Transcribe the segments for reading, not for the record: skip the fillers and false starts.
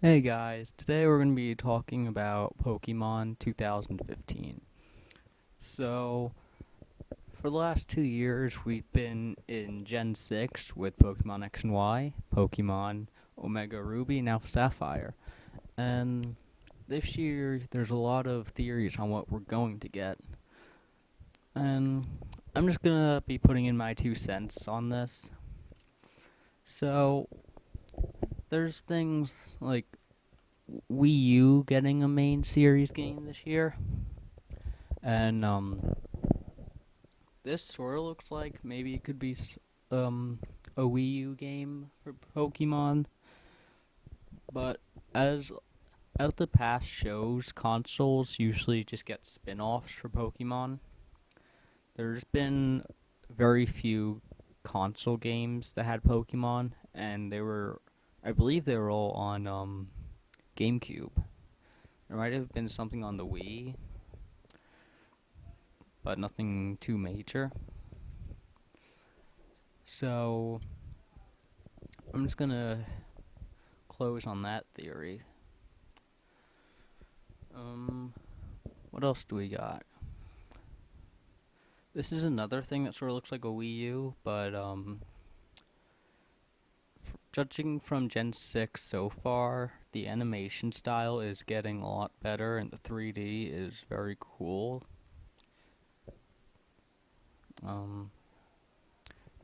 Hey guys, today we're going to be talking about Pokemon 2015. So, for the last 2 years, we've been in Gen 6 with Pokemon X and Y, Pokemon Omega Ruby, and Alpha Sapphire. And this year, there's a lot of theories on what we're going to get. And I'm just going to be putting in my 2 cents on this. So, there's things like Wii U getting a main series game this year. And this sort of looks like maybe it could be a Wii U game for Pokemon. But as the past shows, consoles usually just get spin-offs for Pokemon. There's been very few console games that had Pokemon, and I believe they were all on GameCube. There might have been something on the Wii, but nothing too major. So, I'm just gonna close on that theory. What else do we got? This is another thing that sort of looks like a Wii U, but judging from Gen 6 so far, the animation style is getting a lot better, and the 3D is very cool.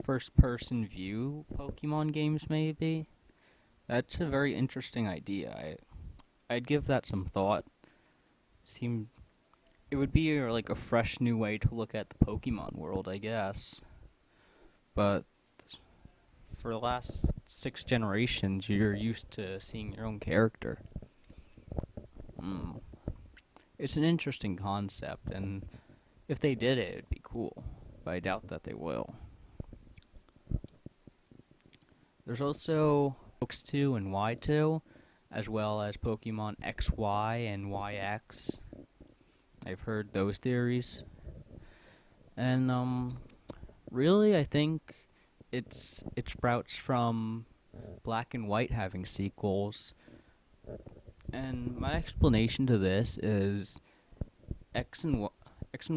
First-person view Pokemon games, maybe? That's a very interesting idea. I'd give that some thought. It would be like a fresh new way to look at the Pokemon world, I guess. But for the last 6 generations, you're used to seeing your own character. It's an interesting concept, and if they did it, it'd be cool. But I doubt that they will. There's also X2 and Y2, as well as Pokemon XY and YX. I've heard those theories. And really I think it sprouts from Black and White having sequels. And my explanation to this is X and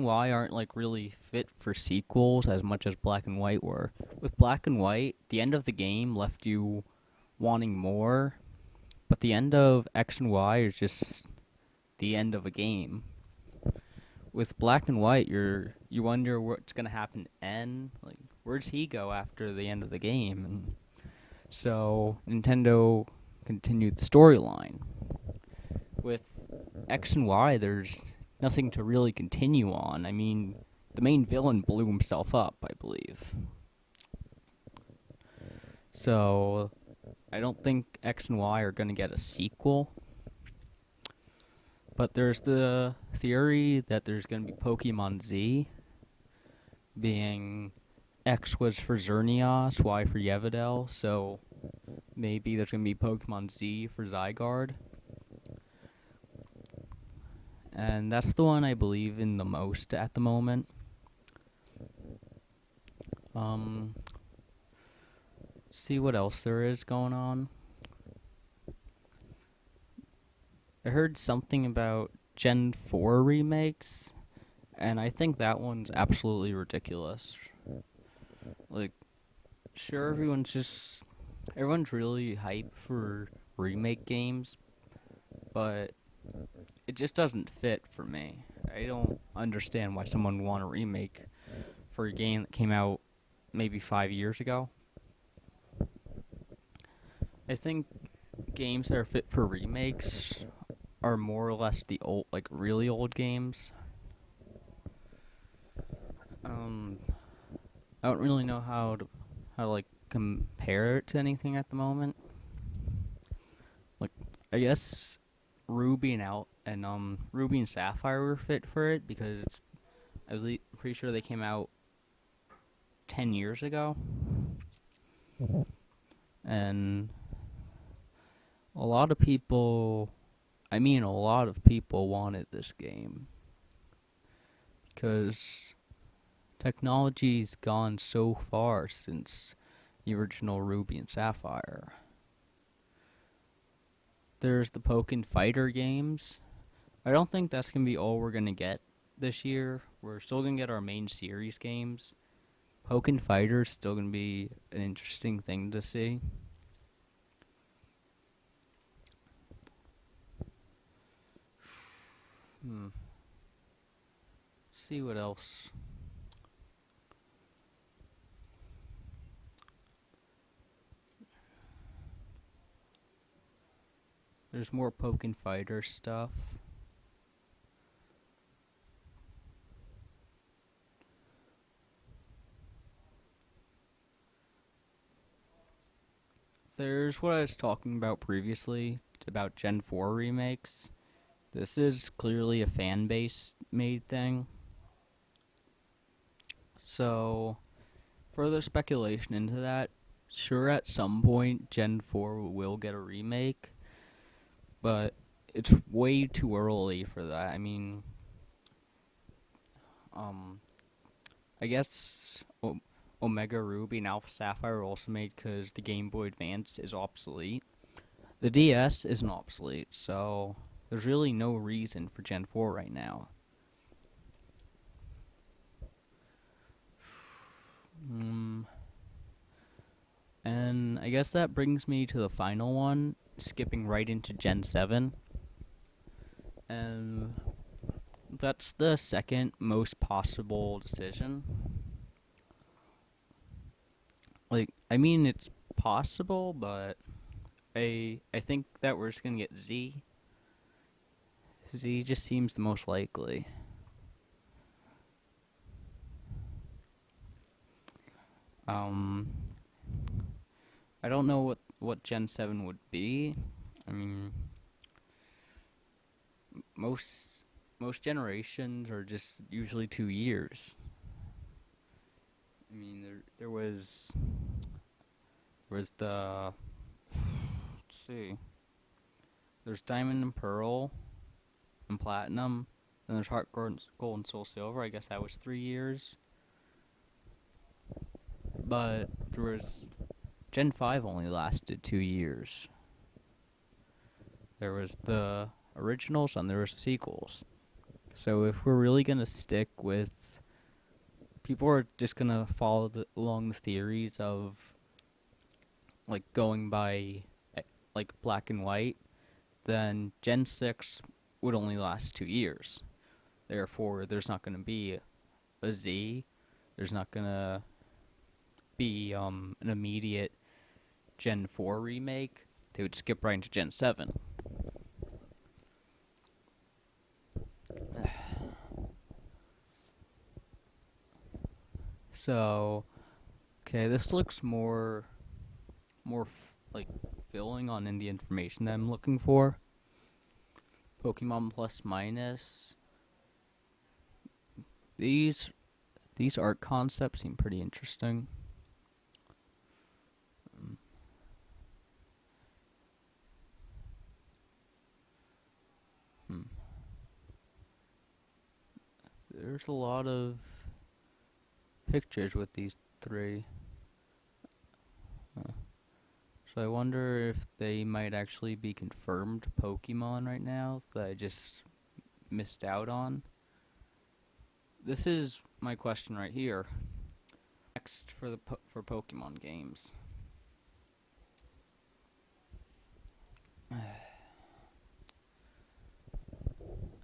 Y aren't like really fit for sequels as much as Black and White were. With Black and White, the end of the game left you wanting more, but the end of X and Y is just the end of a game. With Black and White, you wonder what's gonna happen to N. Like, where's he go after the end of the game? And so Nintendo continued the storyline. With X and Y, there's nothing to really continue on. I mean, the main villain blew himself up, I believe. So I don't think X and Y are gonna get a sequel. But there's the theory that there's going to be Pokemon Z, being X was for Xerneas, Y for Yevadel, so maybe there's going to be Pokemon Z for Zygarde. And that's the one I believe in the most at the moment. See what else there is going on. I heard something about Gen 4 remakes, and I think that one's absolutely ridiculous. Like, sure, everyone's really hyped for remake games, but it just doesn't fit for me. I don't understand why someone would want a remake for a game that came out maybe 5 years ago. I think games that are fit for remakes are more or less the old, like really old games. I don't really know how to like compare it to anything at the moment. Like, I guess Ruby and Sapphire were fit for it because I'm pretty sure they came out 10 years ago. And a lot of people wanted this game because technology's gone so far since the original Ruby and Sapphire. There's the Pokken Fighter games. I don't think that's going to be all we're going to get this year. We're still going to get our main series games. Pokken Fighter's still going to be an interesting thing to see. Let's see what else. There's more Pokken Fighter stuff. There's what I was talking about previously, about Gen 4 remakes. This is clearly a fan base made thing. So, further speculation into that, sure at some point Gen 4 will get a remake, but it's way too early for that. I mean, I guess Omega Ruby and Alpha Sapphire are also made because the Game Boy Advance is obsolete. The DS isn't obsolete, so there's really no reason for Gen 4 right now. And I guess that brings me to the final one, skipping right into Gen 7. And that's the second most possible decision. I mean, it's possible, but I think that we're just gonna get Z. Z just seems the most likely. I don't know what Gen 7 would be. I mean, most generations are just usually 2 years. I mean, there was the, let's see, there's Diamond and Pearl and Platinum, and there's Heart Gold and Soul Silver. I guess that was 3 years. But there was Gen 5 only lasted 2 years. There was the originals and there was sequels. So if we're really gonna stick with, people are just gonna follow along the theories of like going by like black and white, then Gen 6 would only last 2 years. Therefore, there's not gonna be a Z. There's not gonna be an immediate Gen 4 remake. They would skip right into Gen 7. So, okay, this looks more like filling on in the information that I'm looking for. Pokemon Plus Minus. These art concepts seem pretty interesting. There's a lot of pictures with these three. So I wonder if they might actually be confirmed Pokemon right now that I just missed out on. This is my question right here. Next for Pokemon games.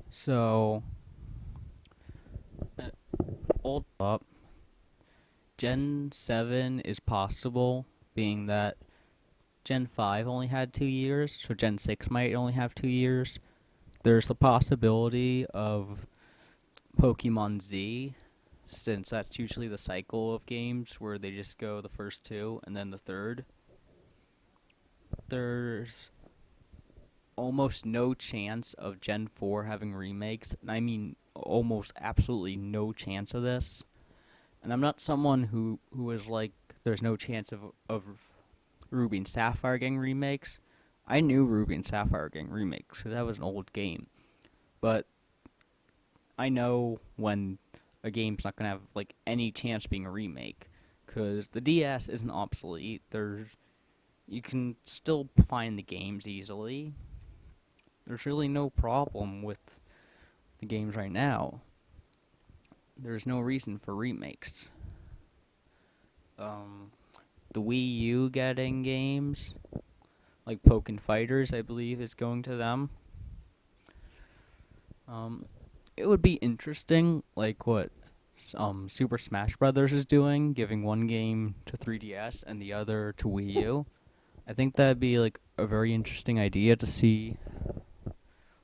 So, hold up. Gen 7 is possible, being that Gen 5 only had 2 years, so Gen 6 might only have 2 years. There's the possibility of Pokemon Z, since that's usually the cycle of games where they just go the first 2 and then the third. There's almost no chance of Gen 4 having remakes. I mean, almost absolutely no chance of this. And I'm not someone who is like, there's no chance of Ruby and Sapphire getting remakes. I knew Ruby and Sapphire getting remakes, so that was an old game. But I know when a game's not going to have like any chance of being a remake, because the DS isn't obsolete. You can still find the games easily. there's really no problem with the games right now. There's no reason for remakes. Um, the Wii U getting games, like Pokken Fighters, I believe, is going to them. Um, it would be interesting, like what Super Smash Brothers is doing, giving one game to 3DS and the other to Wii U. I think that'd be like a very interesting idea to see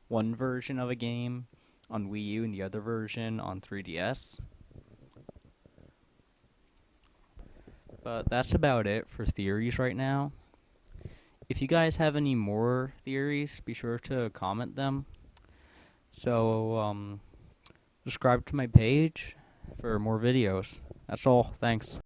one version of a game on Wii U and the other version on 3DS. But that's about it for theories right now. If you guys have any more theories, be sure to comment them. So, subscribe to my page for more videos. That's all. Thanks.